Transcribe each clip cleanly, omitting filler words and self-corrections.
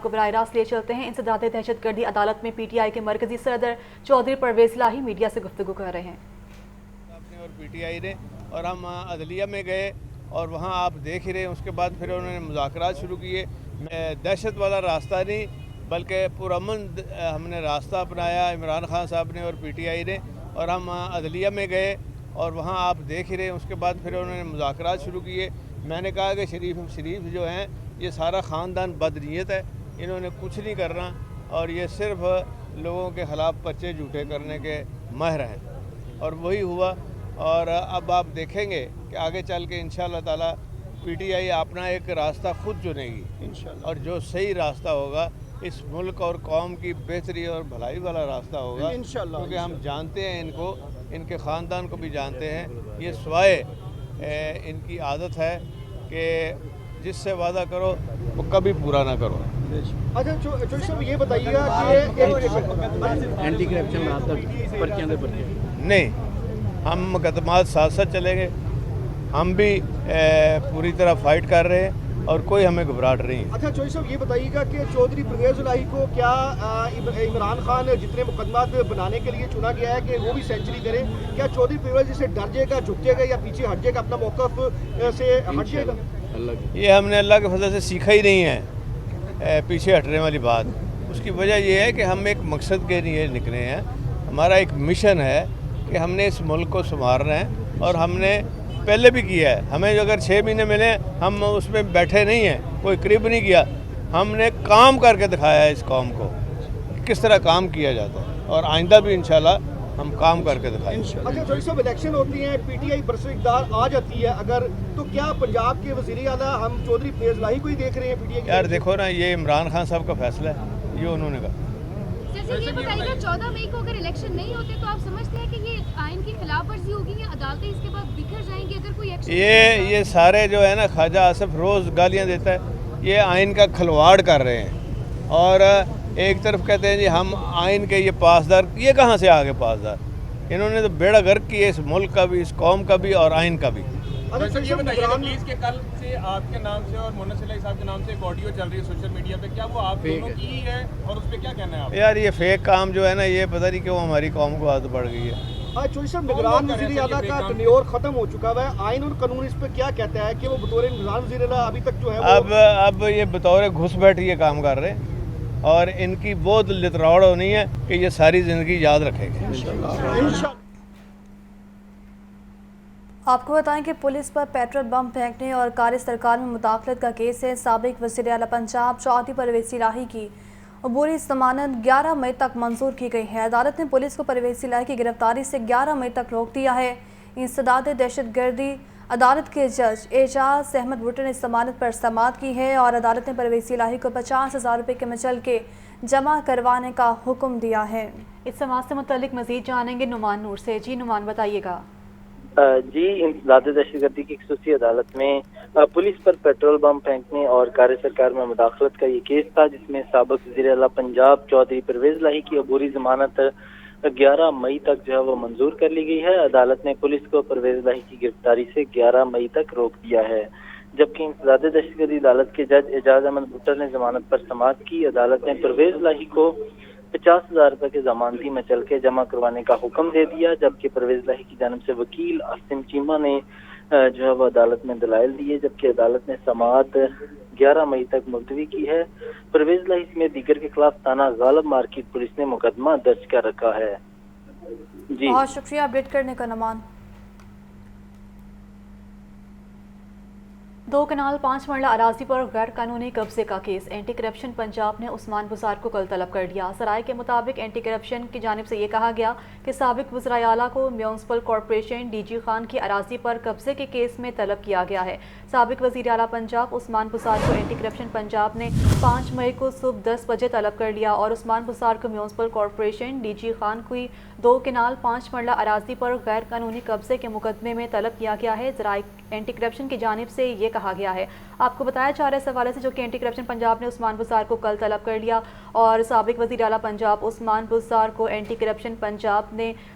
کو براہ راست لے چلتے ہیں۔ انسداد دہشت گردی عدالت میں پی ٹی آئی کے مرکزی صدر چودھری پرویز الہی میڈیا سے گفتگو کر رہے ہیں۔ اور پی ٹی آئی نے اور ہم عدلیہ میں گئے اور وہاں آپ دیکھ رہے ہیں، اس کے بعد پھر انہوں نے مذاکرات شروع کیے۔ دہشت والا راستہ نہیں بلکہ پرامن ہم نے راستہ اپنایا، عمران خان صاحب نے اور پی ٹی آئی نے، اور ہم عدلیہ میں گئے اور وہاں آپ دیکھ رہے ہیں، اس کے بعد پھر انہوں نے مذاکرات شروع کیے۔ میں نے کہا کہ شریف جو ہیں یہ سارا خاندان بدنیت ہے، انہوں نے کچھ نہیں کرنا اور یہ صرف لوگوں کے خلاف پرچے جھوٹے کرنے کے ماہر ہیں، اور وہی ہوا۔ اور اب آپ دیکھیں گے کہ آگے چل کے انشاءاللہ تعالی پی ٹی آئی اپنا ایک راستہ خود چنے گی، اور جو صحیح راستہ ہوگا اس ملک اور قوم کی بہتری اور بھلائی والا راستہ ہوگا، کیونکہ ہم جانتے ہیں ان کو، ان کے خاندان کو بھی جانتے ہیں، یہ سوائے ان کی عادت ہے کہ جس سے وعدہ کرو وہ کبھی پورا نہ کرو۔ اچھا چوہدری صاحب یہ بتائیے گا کہ اینٹی کرپشن پرچیاں دے پرچے نہیں، ہم مقدمات ساتھ ساتھ چلیں گے، ہم بھی پوری طرح فائٹ کر رہے ہیں اور کوئی ہمیں گھبراہٹ نہیں ہے۔ اچھا چوہدری صاحب یہ بتائیے گا کہ چودھری پرویز الہی کو کیا عمران خان جتنے مقدمات بنانے کے لیے چنا گیا ہے کہ وہ بھی سینچری کرے، کیا چودھری پرویز جسے ڈر جائے گا، جھک جائے گا یا پیچھے ہٹ جائے گا، اپنا موقف سے ہٹ جائے گا؟ یہ ہم نے اللہ کے فضل سے سیکھا ہی نہیں ہے پیچھے ہٹنے والی بات۔ اس کی وجہ یہ ہے کہ ہم ایک مقصد کے لیے نکلے ہیں، ہمارا ایک مشن ہے کہ ہم نے اس ملک کو سنوارنا ہے، اور ہم نے پہلے بھی کیا ہے۔ ہمیں جو اگر 6 مہینے ملے ہم اس میں بیٹھے نہیں ہیں، کوئی قریب نہیں کیا، ہم نے کام کر کے دکھایا ہے اس قوم کو کس طرح کام کیا جاتا ہے، اور آئندہ بھی انشاءاللہ ہم کام کر کے دکھائیں گے۔ اچھا چوہدری صاحب الیکشن ہوتی ہیں، پی ٹی آئی برسر اقتدار آ جاتی ہے اگر، تو کیا پنجاب کے وزیر اعلیٰ ہم چودھری پرویز الہی کو ہی دیکھ رہے ہیں پی ٹی آئی؟ یار دیکھو نا، یہ عمران خان صاحب کا فیصلہ ہے، یہ انہوں نے کہا۔ یہ بتائیے گا 14 مئی کو اگر الیکشن نہیں ہوتے تو آپ سمجھتے ہیں کہ یہ آئین کی خلاف ورزی ہوگی یا عدالتیں اس کے بعد بکھر جائیں گی اگر کوئی ایکشن؟ یہ سارے جو ہے نا، خواجہ آصف روز گالیاں دیتا ہے، یہ آئین کا کھلواڑ کر رہے ہیں، اور ایک طرف کہتے ہیں جی ہم آئین کے یہ پاسدار، یہ کہاں سے آگے پاسدار؟ انہوں نے تو بیڑا غرق کیا اس ملک کا بھی، اس قوم کا بھی اور آئین کا بھی۔ یہ بتائیے پلیز کہ کل سے آپ کے نام سے اور منصر علیہ صاحب کے نام سے ایک آڈیو چل رہی ہے سوشل میڈیا پہ، کیا وہ آپ دونوں کی ہی ہے اور اس پہ کیا کہنا ہے آپ؟ یار یہ فیک کام جو ہے نا، یہ پتہ نہیں کیوں ہماری قوم کو عادت پڑ گئی ہے۔ چوہدری صاحب نگران وزیر اعلیٰ کا ٹینیور ختم ہو چکا ہے، آئین اور قانون اس پہ کیا کہتا ہے کہ وہ بطور نگران وزیر اعلیٰ ابھی تک جو ہے اب یہ بطور گھس بیٹھ یہ کام کر رہے ہیں، اور ان کی بہت لتراڑ ہونی ہے کہ یہ ساری زندگی یاد رکھیں گے۔ آپ کو بتائیں کہ پولیس پر پیٹرول بم پھینکنے اور کار سرکار میں مداخلت کا کیس ہے۔ سابق وزیر اعلیٰ پنجاب چودھری پرویز الہی کی عبوری ضمانت 11 مئی تک منظور کی گئی ہے۔ عدالت نے پولیس کو پرویز الہی کی گرفتاری سے 11 مئی تک روک دیا ہے۔ انسداد دہشت گردی عدالت کے جج اعجاز احمد بھٹو نے ضمانت پر سماعت کی ہے، اور عدالت نے پرویز الہی کو 50,000 روپے کے مچل کے جمع کروانے کا حکم دیا ہے۔ اس سماعت سے متعلق مزید جانیں گے نعمان نور سے۔ جی نعمان بتائیے گا۔ جی، انسداد دہشت گردی کی خصوصی عدالت میں پولیس پر پیٹرول بم پھینکنے اور کار سرکار میں مداخلت کا یہ کیس تھا، جس میں سابق وزیر اعلیٰ پنجاب چودھری پرویز الہی کی عبوری ضمانت 11 مئی تک جو ہے وہ منظور کر لی گئی ہے۔ عدالت نے پولیس کو پرویز الہی کی گرفتاری سے 11 مئی تک روک دیا ہے، جبکہ انسداد دہشت گردی عدالت کے جج اعجاز احمد بھٹو نے ضمانت پر سماعت کی۔ عدالت نے پرویز الہی کو 50,000 روپے کے ضمانتی میں چل کے جمع کروانے کا حکم دے دیا، جبکہ پرویز الہی کی جانب سے وکیل عاصم چیمہ نے جو ہے وہ عدالت میں دلائل دیے، جبکہ عدالت نے سماعت 11 مئی تک ملتوی کی ہے۔ پرویز الہی سمیت دیگر کے خلاف تھانہ غالب مارکیٹ پولیس نے مقدمہ درج کر رکھا ہے۔ جی بہت شکریہ اپڈیٹ کرنے کا نعمان۔ 2 کنال 5 مرلہ اراضی پر غیر قانونی قبضے کا کیس۔ اینٹی کرپشن پنجاب نے عثمان بزار کو کل طلب کر لیا۔ سرائے کے مطابق اینٹی کرپشن کی جانب سے یہ کہا گیا کہ سابق وزرائے اعلیٰ کو municipal corporation D G Khan کی اراضی پر قبضے کے کیس میں طلب کیا گیا ہے۔ سابق وزیر اعلیٰ پنجاب عثمان بزار کو اینٹی کرپشن پنجاب نے 5 مئی کو صبح 10 بجے طلب کر لیا، اور عثمان بزار کو municipal corporation D G Khan کی 2 کنال 5 مرلہ اراضی پر غیر قانونی قبضے کے مقدمے میں طلب کیا گیا ہے۔ ذرائع اینٹی کرپشن کی جانب سے یہ کہا گیا ہے۔ آپ کو بتایا جا رہا ہے اس حوالے سے جو کہ اینٹی کرپشن پنجاب نے عثمان بزار کو کل طلب کر لیا، اور سابق وزیر اعلیٰ پنجاب عثمان بزار کو اینٹی کرپشن پنجاب نے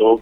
2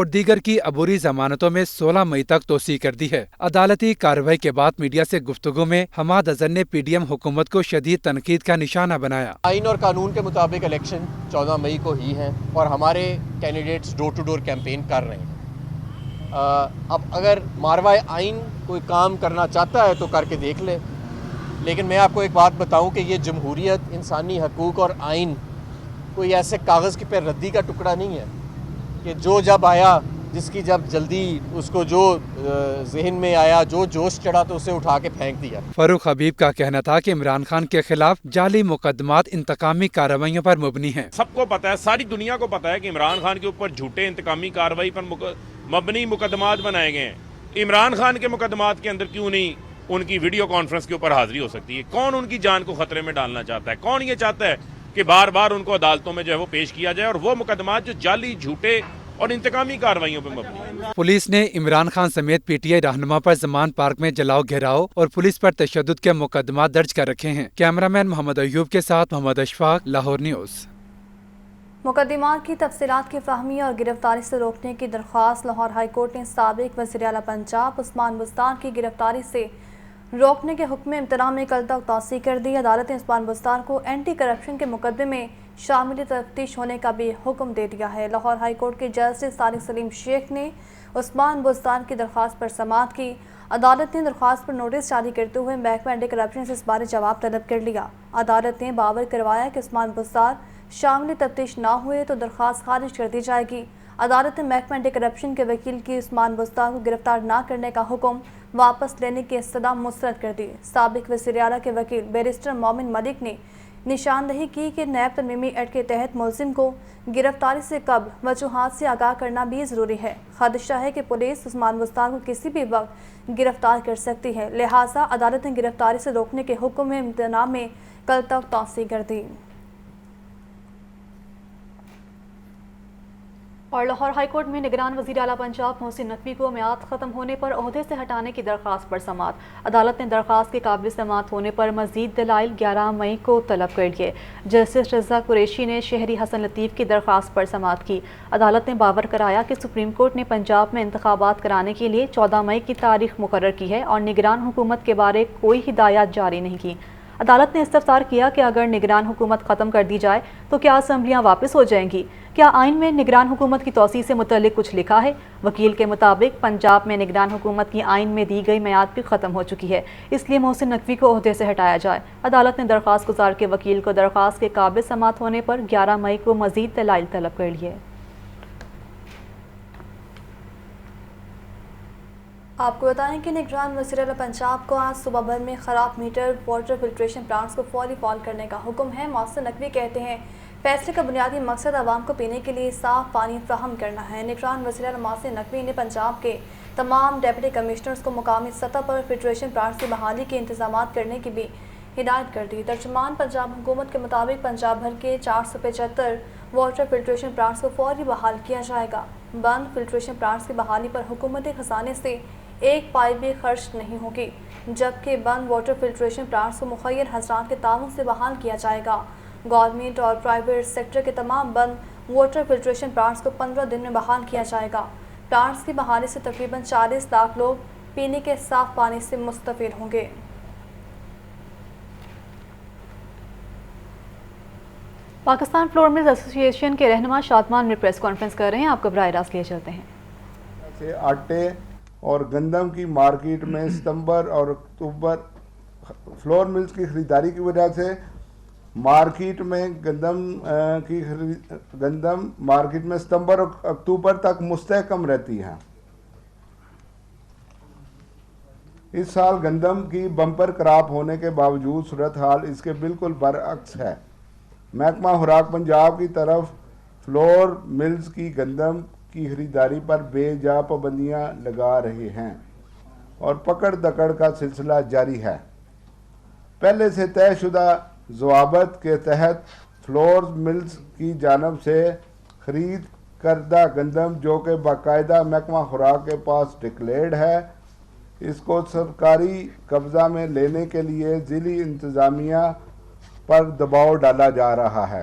اور دیگر کی عبوری ضمانتوں میں 16 مئی تک توسیع کر دی ہے۔ عدالتی کارروائی کے بعد میڈیا سے گفتگو میں حماد اظہر نے پی ڈی ایم حکومت کو شدید تنقید کا نشانہ بنایا۔ آئین اور قانون کے مطابق الیکشن 14 مئی کو ہی ہیں اور ہمارے candidates door to door campaign کر رہے ہیں۔ اب اگر ماروائے آئین کوئی کام کرنا چاہتا ہے تو کر کے دیکھ لے، لیکن میں آپ کو ایک بات بتاؤں کہ یہ جمہوریت، انسانی حقوق اور آئین کوئی ایسے کاغذ کی پہ ردی کا ٹکڑا نہیں ہے کہ جو جب آیا، جس کی جب جلدی اس کو جو ذہن میں آیا، جو جوش چڑھا تو اسے اٹھا کے پھینک دیا۔ فاروق حبیب کا کہنا تھا کہ عمران خان کے خلاف جعلی مقدمات انتقامی کارروائیوں پر مبنی ہیں۔ سب کو پتا ہے، ساری دنیا کو پتا ہے کہ عمران خان کے اوپر جھوٹے انتقامی کارروائی پر مبنی مقدمات بنائے گئے ہیں۔ عمران خان کے مقدمات کے اندر کیوں نہیں ان کی ویڈیو کانفرنس کے اوپر حاضری ہو سکتی ہے؟ کون ان کی جان کو خطرے میں ڈالنا چاہتا ہے؟ کون یہ چاہتا ہے کہ بار بار ان کو عدالتوں میں جو ہے وہ پیش کیا جائے، اور وہ مقدمات جو جعلی، جھوٹے اور انتقامی کارروائیوں پہ مبنی ہے؟ پولیس نے عمران خان سمیت پی ٹی آئی رہنما پر زمان پارک میں جلاؤ گھیراؤ اور پولیس پر تشدد کے مقدمات درج کر رکھے ہیں۔ کیمرامین محمد ایوب کے ساتھ محمد اشفاق، لاہور نیوز۔ مقدمات کی تفصیلات کی فہمی اور گرفتاری سے روکنے کی درخواست لاہور ہائی کورٹ نے سابق وزیر اعلیٰ پنجاب عثمان بزدار کی گرفتاری سے روکنے کے حکم امتناع میں کل تک توسیع کر دی۔ عدالت نے عثمان بزدار کو اینٹی کرپشن کے مقدمے میں شامل تفتیش ہونے کا بھی حکم دے دیا ہے۔ لاہور ہائی کورٹ کے جسٹس طارق سلیم شیخ نے عثمان بزدار کی درخواست پر سماعت کی۔ عدالت نے درخواست پر نوٹس جاری کرتے ہوئے محکمہ اینٹی کرپشن سے اس بارے جواب طلب کر لیا۔ عدالت نے باور کروایا کہ عثمان بزدار شامل تفتیش نہ ہوئے تو درخواست خارج کر دی جائے گی۔ عدالت نے محکمہ اینٹی کرپشن کے وکیل کی عثمان بزدار کو گرفتار نہ کرنے کا حکم واپس لینے کی استدعا مسترد کر دی۔ سابق وزیر اعلیٰ کے وکیل بیرسٹر مومن ملک نے نشاندہی کی کہ نیب ترمیمی ایکٹ کے تحت ملزم کو گرفتاری سے قبل وجوہات سے آگاہ کرنا بھی ضروری ہے۔ خدشہ ہے کہ پولیس عثمان بزدار کو کسی بھی وقت گرفتار کر سکتی ہے، لہٰذا عدالت نے گرفتاری سے روکنے کے حکم امتناع میں کل تک توسیع کر دی۔ اور لاہور ہائی کورٹ میں نگران وزیر اعلیٰ پنجاب محسن نقوی کو میعاد ختم ہونے پر عہدے سے ہٹانے کی درخواست پر سماعت۔ عدالت نے درخواست کے قابل سماعت ہونے پر مزید دلائل 11 مئی کو طلب کر لیے۔ جسٹس رضا قریشی نے شہری حسن لطیف کی درخواست پر سماعت کی۔ عدالت نے باور کرایا کہ سپریم کورٹ نے پنجاب میں انتخابات کرانے کے لیے 14 مئی کی تاریخ مقرر کی ہے اور نگران حکومت کے بارے کوئی ہدایات جاری نہیں کی۔ عدالت نے استفسار کیا کہ اگر نگران حکومت ختم کر دی جائے تو کیا اسمبلیاں واپس ہو جائیں گی؟ کیا آئین میں نگران حکومت کی توسیع سے متعلق کچھ لکھا ہے؟ وکیل کے مطابق پنجاب میں نگران حکومت کی آئین میں دی گئی میعاد بھی ختم ہو چکی ہے، اس لیے محسن نقوی کو عہدے سے ہٹایا جائے۔ عدالت نے درخواست گزار کے وکیل کو درخواست کے قابل سماعت ہونے پر 11 مئی کو مزید دلائل طلب کر لیے۔ آپ کو بتائیں کہ نگران وزیر اعلیٰ پنجاب کو آج صبح بھر میں خراب میٹر واٹر فلٹریشن پلانٹس کو فوری فعال کرنے کا حکم ہے۔ محسن نقوی کہتے ہیں فیصلے کا بنیادی مقصد عوام کو پینے کے لیے صاف پانی فراہم کرنا ہے۔ نگران وزیر اعلیٰ محسن نقوی نے پنجاب کے تمام ڈپٹی کمشنرز کو مقامی سطح پر فلٹریشن پلانٹس کی بحالی کے انتظامات کرنے کی بھی ہدایت کر دی۔ ترجمان پنجاب حکومت کے مطابق پنجاب بھر کے 475 واٹر فلٹریشن پلانٹس کو فوری بحال کیا جائے گا۔ بند فلٹریشن پلانٹس کی بحالی پر حکومتی خزانے سے ایک پائی بھی خرچ نہیں ہوگی، جبکہ بند واٹر فلٹریشن پلانٹس کو مخیر حضرات کے تعاون سے بحال کیا جائے گا۔ گورنمنٹ اور پرائیویٹ سیکٹر کے تمام بند واٹر فلٹریشن پلانٹس کو 15 دن میں بحال کیا جائے گا۔ پلانٹس کی بحالی سے تقریباً 40 لاکھ لوگ پینے کے صاف پانی سے مستفید ہوں گے۔ پاکستان فلور ملز ایسوسی ایشن کے رہنما شادمان میں پریس کانفرنس کر رہے ہیں، آپ کو براہ راست لیے چلتے ہیں۔ آٹے اور گندم کی مارکیٹ میں ستمبر اور اکتوبر فلور ملز کی خریداری کی وجہ سے مارکیٹ میں گندم مارکیٹ میں ستمبر اور اکتوبر تک مستحکم رہتی ہے۔ اس سال گندم کی بمپر کراپ ہونے کے باوجود صورتحال اس کے بالکل برعکس ہے۔ محکمہ خوراک پنجاب کی طرف فلور ملز کی گندم کی خریداری پر بے جا پابندیاں لگا رہے ہیں اور پکڑ دکڑ کا سلسلہ جاری ہے۔ پہلے سے طے شدہ ضوابط کے تحت فلور ملز کی جانب سے خرید کردہ گندم جو کہ باقاعدہ محکمہ خوراک کے پاس ڈکلیئرڈ ہے، اس کو سرکاری قبضہ میں لینے کے لیے ضلعی انتظامیہ پر دباؤ ڈالا جا رہا ہے۔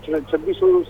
2600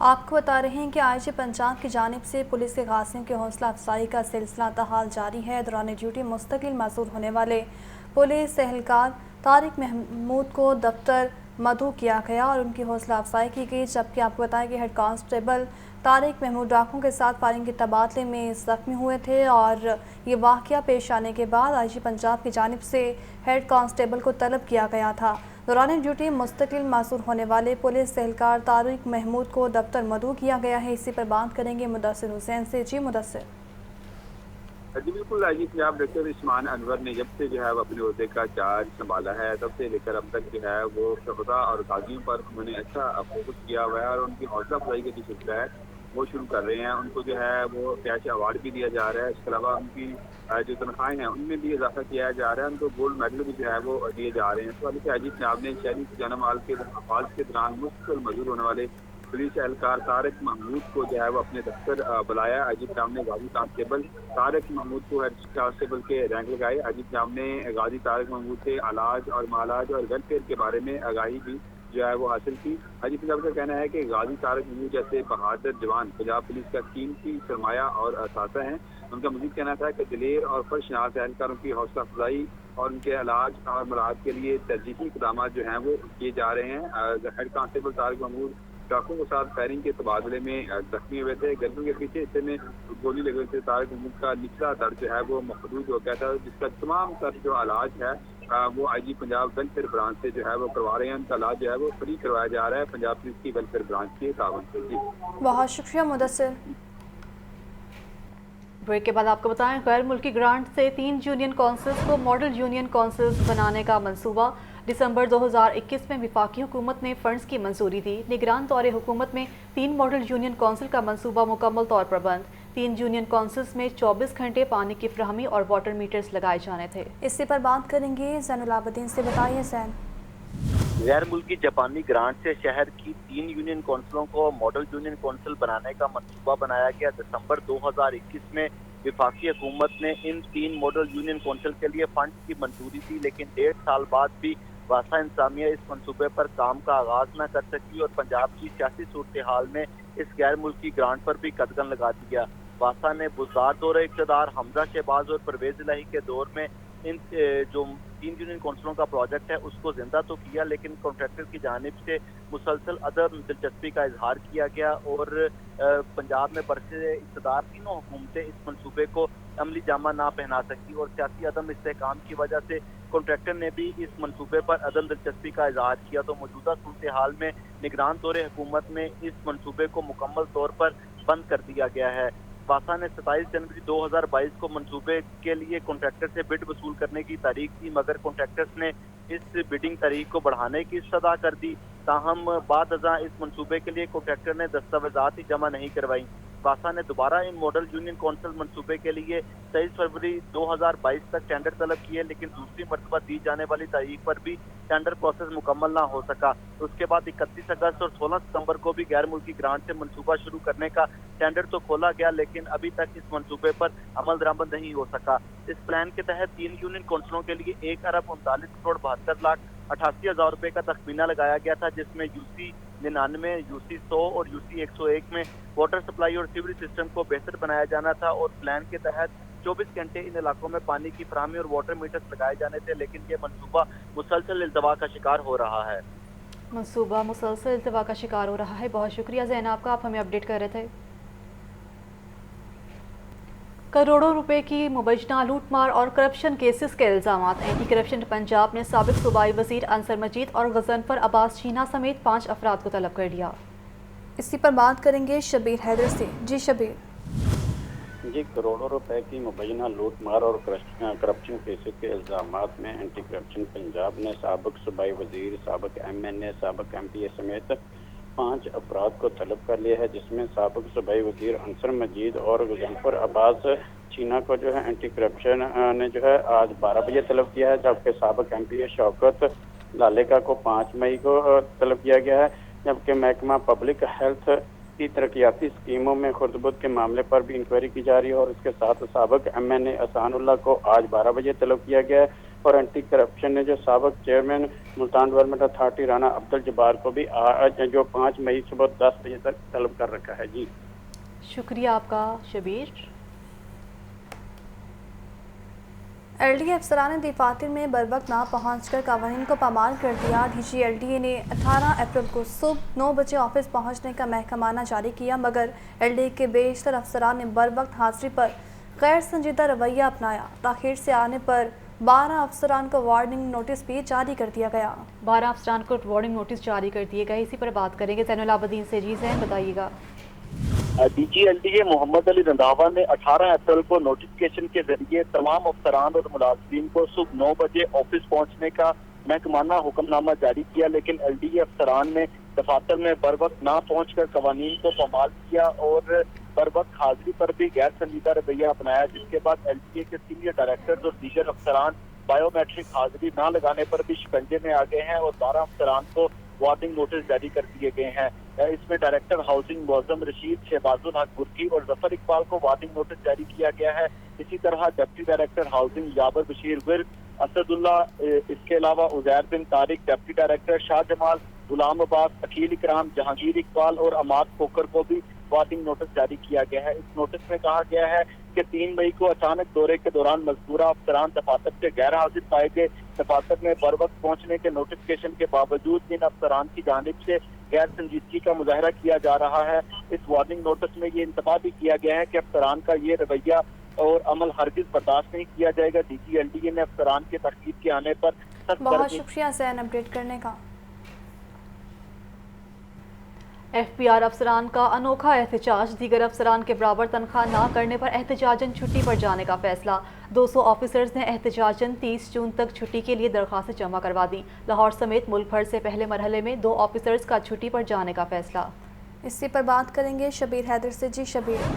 آپ کو بتا رہے ہیں کہ IG پنجاب کی جانب سے پولیس کے غازیوں کی حوصلہ افزائی کا سلسلہ تاحال جاری ہے۔ دوران ڈیوٹی مستقل معذور ہونے والے پولیس اہلکار طارق محمود کو دفتر مدعو کیا گیا اور ان کی حوصلہ افزائی کی گئی، جبکہ آپ کو بتائیں کہ ہیڈ کانسٹیبل طارق محمود ڈاکوں کے ساتھ فائرنگ کے تبادلے میں زخمی ہوئے تھے اور یہ واقعہ پیش آنے کے بعد IG پنجاب کی جانب سے ہیڈ کانسٹیبل کو طلب کیا گیا تھا۔ دوران ڈیوٹی مستقل معذور ہونے والے پولیس اہلکار طارق محمود کو دفتر مدعو کیا گیا ہے۔ اسی پر بات کریں گے مدثر حسین سے۔ جی مدثر۔ جی بالکل، IG پنجاب ڈائریکٹر عثمان انور نے جب سے جو ہے وہ اپنے عہدے کا چارج سنبھالا ہے تب سے لے کر اب تک جو ہے وہ شہداء اور غازیوں پر انہوں نے اچھا فوکس کیا ہوا ہے اور ان کی حوصلہ افزائی کا جو سلسلہ ہے وہ شروع کر رہے ہیں۔ ان کو جو ہے وہ کیش ایوارڈ بھی دیا جا رہا ہے، اس کے علاوہ ان کی جو تنخواہیں ہیں ان میں بھی اضافہ کیا جا رہا ہے، ان کو گولڈ میڈل بھی جو ہے وہ دیے جا رہے ہیں۔ اس والے سے IG پنجاب نے شہری جان مال کے حفاظت کے دوران مستقل مزدور ہونے والے پولیس اہلکار طارق محمود کو جو ہے وہ اپنے دفتر بلایا۔ IG پنجاب نے غازی کانسٹیبل طارق محمود کو ہیڈ کانسٹیبل کے رینک لگائے۔ IG پنجاب نے غازی طارق محمود سے علاج اور معالاج اور ویلفیئر کے بارے میں آگاہی بھی جو ہے وہ حاصل کی۔ IG پنجاب کا کہنا ہے کہ غازی طارق محمود جیسے بہادر جوان پنجاب پولیس کا قیمتی سرمایہ اور اثاثہ ہیں۔ ان کا مزید کہنا تھا کہ دلیر اور فرشناس اہلکاروں کی حوصلہ افزائی اور ان کے علاج اور مراحت کے لیے ترجیحی اقدامات جو ہیں وہ کیے جا رہے ہیں۔ ہیڈ کانسٹیبل طارق محمود ٹرکوں کے ساتھ فائرنگ کے تبادلے میں زخمی ہوئے تھے۔ گردوں کے پیچھے حصے میں گولی لگے سے طارق محمود کا نچلا درد جو ہے وہ محدود ہو گیا تھا، جس کا تمام تر جو علاج ہے وہ IG پنجاب ویلفیئر برانچ سے جو ہے وہ کروا رہے ہیں۔ ان کا علاج جو ہے وہ فری کروایا جا رہا ہے پنجاب پولیس کی ویلفیئر برانچ کے تعاون سے۔ جی بہت شکریہ مدثر۔ بریک کے بعد آپ کو بتائیں، غیر ملکی گرانٹ سے 3 یونین کونسلز کو ماڈل یونین کونسلز بنانے کا منصوبہ۔ دسمبر 2021 میں وفاقی حکومت نے فنڈز کی منظوری دی۔ نگران طور حکومت میں 3 ماڈل یونین کونسل کا منصوبہ مکمل طور پر بند۔ 3 یونین کونسلز میں 24 گھنٹے پانی کی فراہمی اور واٹر میٹرز لگائے جانے تھے۔ اسی پر بات کریں گے زین العابدین سے۔ بتائیے زین۔ غیر ملکی جاپانی گرانٹ سے شہر کی 3 یونین کونسلوں کو ماڈل یونین کونسل بنانے کا منصوبہ بنایا گیا۔ دسمبر 2021 میں وفاقی حکومت نے ان 3 ماڈل یونین کونسل کے لیے فنڈ کی منظوری دی، لیکن 1.5 سال بعد بھی واسطہ انتظامیہ اس منصوبے پر کام کا آغاز نہ کر سکی اور پنجاب کی سیاسی صورتحال میں اس غیر ملکی گرانٹ پر بھی قدغن لگا دیا۔ واسطہ نے بزدار دور اقتدار حمزہ شہباز اور پرویز الہی کے دور میں ان جو 3 یونین کونسلوں کا پروجیکٹ ہے اس کو زندہ تو کیا، لیکن کانٹریکٹر کی جانب سے مسلسل عدم دلچسپی کا اظہار کیا گیا اور پنجاب میں برسر اقتدار تینوں حکومتیں اس منصوبے کو عملی جامہ نہ پہنا سکی اور سیاسی عدم استحکام کی وجہ سے کانٹریکٹر نے بھی اس منصوبے پر عدم دلچسپی کا اظہار کیا۔ تو موجودہ صورتحال میں نگران طور حکومت میں اس منصوبے کو مکمل طور پر بند کر دیا گیا ہے۔ واسطہ نے 27 جنوری 2022 کو منصوبے کے لیے کانٹریکٹر سے بڈ وصول کرنے کی تاریخ دی، مگر کانٹریکٹرز نے اس بڈنگ تاریخ کو بڑھانے کی استدعا کر دی۔ تاہم بعد ازاں اس منصوبے کے لیے کانٹریکٹر نے دستاویزات ہی جمع نہیں کروائی۔ واسطہ نے دوبارہ ان ماڈل یونین کونسل منصوبے کے لیے 23 فروری 2022 تک ٹینڈر طلب کیے، لیکن دوسری مرتبہ دی جانے والی تاریخ پر بھی ٹینڈر پروسیس مکمل نہ ہو سکا۔ اس کے بعد 31 اگست اور 16 ستمبر کو بھی غیر ملکی گرانٹ سے منصوبہ شروع کرنے کا ٹینڈر تو کھولا گیا، لیکن ابھی تک اس منصوبے پر عمل درآمد نہیں ہو سکا۔ اس پلان کے تحت 3 یونین کونسلوں کے لیے 1,39,72,88,000 روپے کا تخمینہ لگایا گیا تھا، جس میں UC 99, UC 100 اور UC 101 میں واٹر سپلائی اور سیوریج سسٹم کو بہتر بنایا جانا تھا اور پلان کے تحت 24 گھنٹے ان علاقوں میں پانی کی فراہمی اور واٹر میٹرز لگائے جانے تھے، لیکن یہ منصوبہ مسلسل التوا کا شکار ہو رہا ہے۔ منصوبہ مسلسل التوا کا شکار ہو رہا ہے۔ بہت شکریہ زینب کا، آپ ہمیں اپڈیٹ کر رہے تھے۔ کروڑوں روپے کی مبینہ لوٹ مار اور کرپشن کیسز کے الزامات۔ اینٹی کرپشن پنجاب نے سابق صوبائی وزیر انصر مجید اور غضنفر عباس چینا سمیت 5 افراد کو طلب کر لیا۔ اسی پر بات کریں گے شبیر حیدر سے۔ جی شبیر۔ جی، کروڑوں روپے کی مبینہ لوٹ مار اور کرپشن کیسز کے الزامات میں اینٹی کرپشن پنجاب نے سابق صوبائی وزیر، سابق MNA، سابق MPA سمیت 5 افراد کو طلب کر لیا ہے، جس میں سابق صوبائی وزیر انصر مجید اور غضنفر عباس چینا کو جو ہے اینٹی کرپشن نے جو ہے آج 12 بجے طلب کیا ہے، جبکہ سابق MPA شوکت لالےکا کو 5 مئی کو طلب کیا گیا ہے، جبکہ محکمہ پبلک ہیلتھ کی ترقیاتی اسکیموں میں خردبد کے معاملے پر بھی انکوائری کی جا رہی ہے اور اس کے ساتھ سابق MNA احسان اللہ کو آج 12 بجے طلب کیا گیا ہے، اور اینٹی کرپشن نے جو سابق chairman Multan development authority Rana Abdul Jabbar کو بھی آج جو 5 مئی صبح 10 بجے تک طلب کر رکھا ہے جی۔ شکریہ آپ کا شبیر۔ ایل ڈی اے افسران دفاتر میں بروقت نہ پہنچ کر قوانین کو پامال کر دیا۔ D G L D A نے 18 اپریل کو صبح 9 بجے آفس پہنچنے کا محکمانہ جاری کیا، مگر ایل ڈی اے کے بیشتر افسران نے بروقت حاضری پر غیر سنجیدہ رویہ اپنایا۔ تاخیر سے آنے پر 12 افسران کو وارننگ نوٹس بھی جاری کر دیا گیا۔ 12 افسران کو وارننگ نوٹس جاری کر دیے گئے۔ اسی پر بات کریں گے زین العابدین سے۔ جی زین بتائیے گا۔ D G L D A Muhammad Ali Randhawa نے 18 اپریل کو نوٹیفکیشن کے ذریعے تمام افسران اور ملازمین کو صبح 9 بجے آفس پہنچنے کا محکمانہ حکم نامہ جاری کیا، لیکن ایل ڈی اے افسران نے دفاتر میں بروقت نہ پہنچ کر قوانین کو پامال کیا اور بروقت حاضری پر بھی غیر سنجیدہ رویہ اپنایا، جس کے بعد ایل ڈی اے کے سینئر ڈائریکٹرز اور دیگر افسران بایو میٹرک حاضری نہ لگانے پر بھی شکنجے میں آ گئے ہیں اور 12 افسران کو وارننگ نوٹس جاری کر دیے گئے ہیں۔ اس میں ڈائریکٹر ہاؤسنگ معظم رشید، شہباز الحق برقی اور ظفر اقبال کو وارننگ نوٹس جاری کیا گیا ہے۔ اسی طرح ڈپٹی ڈائریکٹر ہاؤسنگ یابر بشیر ورد، اسد اللہ، اس کے علاوہ عزیر بن طارق، ڈپٹی ڈائریکٹر شاہ جمال، غلام عباس، اکیل اکرام، جہانگیر اقبال اور عماد کھوکر کو بھی وارننگ نوٹس جاری کیا گیا ہے۔ اس نوٹس میں کہا گیا ہے کہ 3 مئی کو اچانک دورے کے دوران مذکورہ افسران دفاتر سے غیر حاضر پائے گئے۔ دفاتر میں بروقت پہنچنے کے نوٹیفکیشن کے باوجود ان افسران کی جانب سے غیر سنجیدگی کا مظاہرہ کیا جا رہا ہے۔ اس وارننگ نوٹس میں یہ انتباہ بھی کیا گیا ہے کہ افسران کا یہ رویہ اور عمل ہرگز برداشت نہیں کیا جائے گا۔ D G L D A نے افسران کے تحقیق کے آنے پر بہت شکریہ زین اپڈیٹ کرنے کا۔ ایف پی آر افسران کا انوکھا احتجاج، دیگر افسران کے برابر تنخواہ نہ کرنے پر احتجاجاً چھٹی پر جانے کا فیصلہ۔ 200 آفیسرز نے احتجاجاً 30 جون تک چھٹی کے لیے درخواستیں جمع کروا دیں۔ لاہور سمیت ملک بھر سے پہلے مرحلے میں 2 آفیسرز کا چھٹی پر جانے کا فیصلہ۔ اسی پر بات کریں گے شبیر حیدر سے۔ جی شبیر۔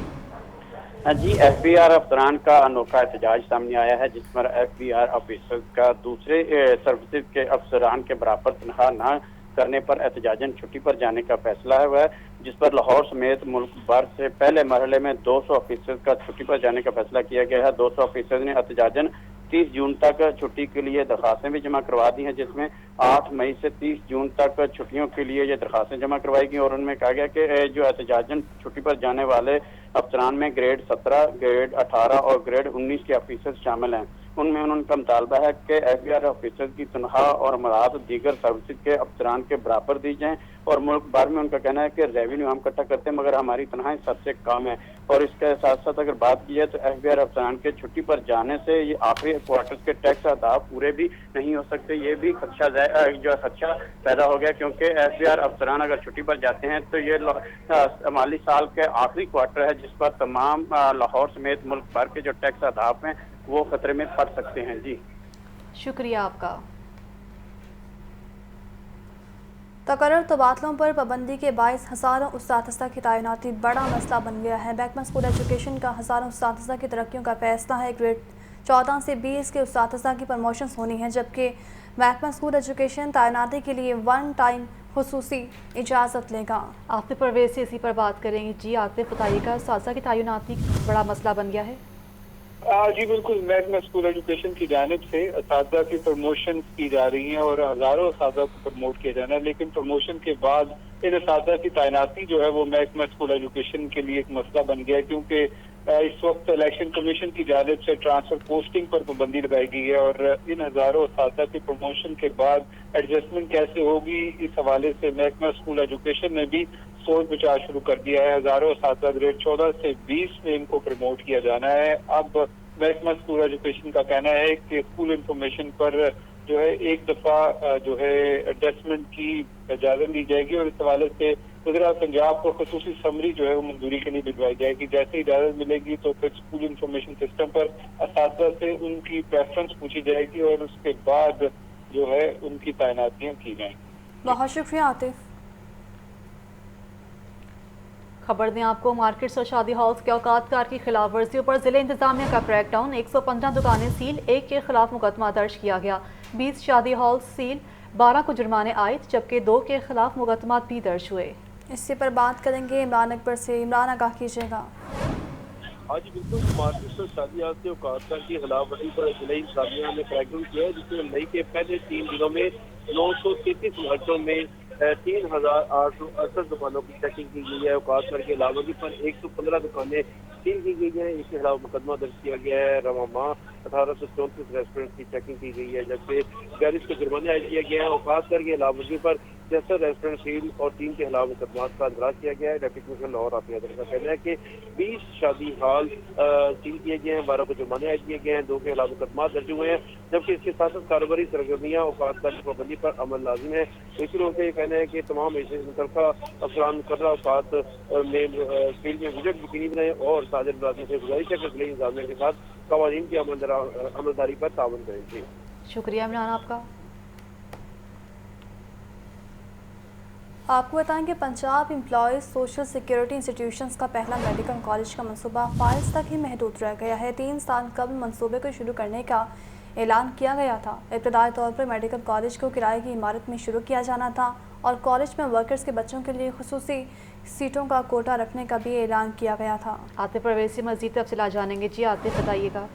جی، ایف بی آر افسران کا انوکھا احتجاج سامنے آیا ہے، جس پر ایف بی آر آفیسرز کا دوسرے سروسز کے افسران کے برابر تنخواہ نہ کرنے پر احتجاجاً چھٹی پر جانے کا فیصلہ ہوا ہے، جس پر لاہور سمیت ملک بھر سے پہلے مرحلے میں 200 آفیسرز کا چھٹی پر جانے کا فیصلہ کیا گیا ہے۔ 200 آفیسرز نے احتجاجاً 30 جون تک چھٹی کے لیے درخواستیں بھی جمع کروا دی ہیں، جس میں 8 مئی سے 30 جون تک چھٹیوں کے لیے یہ درخواستیں جمع کروائی گئی اور ان میں کہا گیا کہ جو احتجاجاً چھٹی پر جانے والے افسران میں گریڈ 17، گریڈ 18 اور گریڈ 19 کے آفیسرز شامل ہیں۔ ان میں ان کا مطالبہ ہے کہ ایف بی آر آفیسرز کی تنخواہ اور امراض دیگر سروسز کے افسران کے برابر دی جائیں، اور ملک بھر میں ان کا کہنا ہے کہ ریونیو ہم اکٹھا کرتے ہیں مگر ہماری تنخواہیں سب سے کم ہیں۔ اور اس کے ساتھ ساتھ اگر بات کی جائے تو ایف بی آر افسران کے چھٹی پر جانے سے یہ آخری کوارٹرز کے ٹیکس اہداف پورے بھی نہیں ہو سکتے۔ یہ بھی خدشہ پیدا ہو گیا، کیونکہ ایف بی آر افسران اگر چھٹی پر جاتے ہیں تو یہ مالی سال کے آخری کوارٹر ہے، جس پر تمام لاہور سمیت ملک بھر کے جو ٹیکس اہداف ہیں وہ خطرے میں پڑ سکتے ہیں۔ جی شکریہ آپ کا۔ تقرر تبادلوں پر پابندی کے باعث ہزاروں اساتذہ کی تعیناتی بڑا مسئلہ بن گیا ہے۔ محکمہ اسکول ایجوکیشن کا ہزاروں اساتذہ کی ترقیوں کا فیصلہ ہے۔ گریڈ 14 سے 20 کے اساتذہ کی پروموشنز ہونی ہیں، جبکہ محکمہ اسکول ایجوکیشن تعیناتی کے لیے 1 ٹائم خصوصی اجازت لے گا۔ عاطف پرویز سے اسی پر بات کریں گے۔ جی عاطف بتائیے گا، اساتذہ کی تعیناتی بڑا مسئلہ بن گیا ہے۔ جی بالکل، محکمہ اسکول ایجوکیشن کی جانب سے اساتذہ کی پروموشن کی جا رہی ہیں اور ہزاروں اساتذہ کو پروموٹ کیا جانا ہے، لیکن پروموشن کے بعد ان اساتذہ کی تعیناتی جو ہے وہ محکمہ اسکول ایجوکیشن کے لیے ایک مسئلہ بن گیا ہے، کیونکہ اس وقت الیکشن کمیشن کی جانب سے ٹرانسفر پوسٹنگ پر پابندی لگائی گئی ہے اور ان ہزاروں اساتذہ کی پروموشن کے بعد ایڈجسٹمنٹ کیسے ہوگی، اس حوالے سے محکمہ اسکول ایجوکیشن نے بھی سوچ بچار شروع کر دیا ہے۔ ہزاروں اساتذہ گریڈ 14 سے 20 میں ان کو پروموٹ کیا جانا ہے۔ اب محکمہ اسکول ایجوکیشن کا کہنا ہے کہ اسکول انفارمیشن پر جو ہے ایک دفعہ جو ہے ایڈجسٹمنٹ کی اجازت دی جائے گی اور اس حوالے سے وزیر پنجاب کو خصوصی سمری جو ہے وہ منظوری کے لیے بھجوائی جائے گی۔ جیسے اجازت ملے گی تو پھر اسکول انفارمیشن سسٹم پر اساتذہ سے ان کی پریفرنس پوچھی جائے گی اور اس کے بعد جو ہے ان کی تعیناتیاں کی جائیں گی۔ بہت شکریہ عاطف۔ خبر دیں آپ کو، مارکیٹس اور شادی ہالز کے اوقات کار کی خلاف ورزیوں پر ضلع انتظامیہ کا کریک ڈاؤن، 115 دکانیں سیل، 1 کے خلاف مقدمہ درج کیا گیا، 20 شادی ہالز سیل، 12 کو جرمانے عائد، جبکہ 2 کے خلاف مقدمات بھی درج ہوئے۔ اسی پر بات کریں گے عمران اکبر سے۔ عمران آگاہ کیجیے گا۔ آج بالکل مارکیٹ سے شادیات کے اوقات کی خلاف ورزی پر ضلعی انتظامیہ نے پیکرنگ کیا ہے، جس میں مئی کے پہلے 3 دنوں میں 933 محلوں میں 3868 دکانوں کی چیکنگ کی گئی ہے۔ اوقات کے علاوہ پر 115 دکانیں سیل کی گئی ہیں۔ اس کے خلاف مقدمہ درج کیا گیا ہے۔ رواں ماہ 1834 ریسٹورینٹ کی چیکنگ کی گئی ہے، جبکہ 42 کو جرمانہ عائد کیا گیا ہے۔ اوقات کے علاوہ پر 66 ریسٹورینٹ سیل اور 3 کے خلاف مقدمات کا اندراج کیا گیا ہے۔ ڈپٹی کمشنر لاہور عاطف حیدر کا کہنا ہے کہ 20 شادی ہال سیل کیے گئے ہیں، 12 کو جرمانے عائد کیے گئے ہیں، 2 کے خلاف مقدمات درج ہوئے ہیں، جبکہ اس کے ساتھ کاروباری سرگرمیاں اوقات کی پابندی پر عمل لازم ہے۔ اسی لوگوں کا یہ کہنا ہے کہ تمام ایسے متعلقہ افسران مقررہ اوقات میں فیلڈ میں وزٹ یقینی بنائیں اور تاجر ملازمین سے گزارش ہے کہ ضلعی انتظامیہ کے ساتھ قوانین کی عملداری پر تعاون کریں گے۔ شکریہ عمران آپ کا۔ آپ کو بتائیں کہ Punjab employees social security institutions کا پہلا میڈیکل کالج کا منصوبہ فائز تک ہی محدود رہ گیا ہے۔ 3 سال قبل منصوبے کو شروع کرنے کا اعلان کیا گیا تھا۔ ابتدائی طور پر میڈیکل کالج کو کرائے کی عمارت میں شروع کیا جانا تھا اور کالج میں ورکرز کے بچوں کے لیے خصوصی سیٹوں کا کوٹا رکھنے کا بھی اعلان کیا گیا تھا۔ عاطف پرویز سے مزید تفصیلات جانیں گے۔ جی عاطف بتائیے گا۔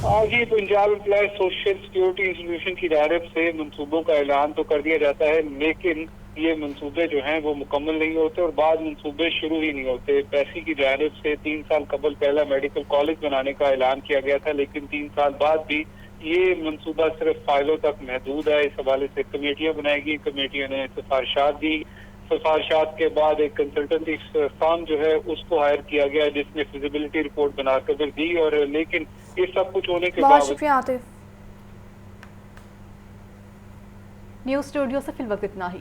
آج ہی Punjab employees social security institution کی جانب سے منصوبوں کا اعلان تو کر دیا جاتا ہے، لیکن یہ منصوبے جو ہیں وہ مکمل نہیں ہوتے اور بعض منصوبے شروع ہی نہیں ہوتے۔ پیسی کی جانب سے 3 سال قبل پہلا میڈیکل کالج بنانے کا اعلان کیا گیا تھا، لیکن 3 سال بعد بھی یہ منصوبہ صرف فائلوں تک محدود ہے۔ اس حوالے سے کمیٹیاں بنائی گئی، کمیٹیوں نے سفارشات دی، سفارشات کے بعد ایک کنسلٹنسی فرم جو ہے اس کو ہائر کیا گیا جس نے فیزیبلٹی رپورٹ بنا کر دی، اور لیکن یہ سب کچھ ہونے کے بہت شکریہ عاطف۔ نیوز اسٹوڈیو سے فی الوقت اتنا ہی۔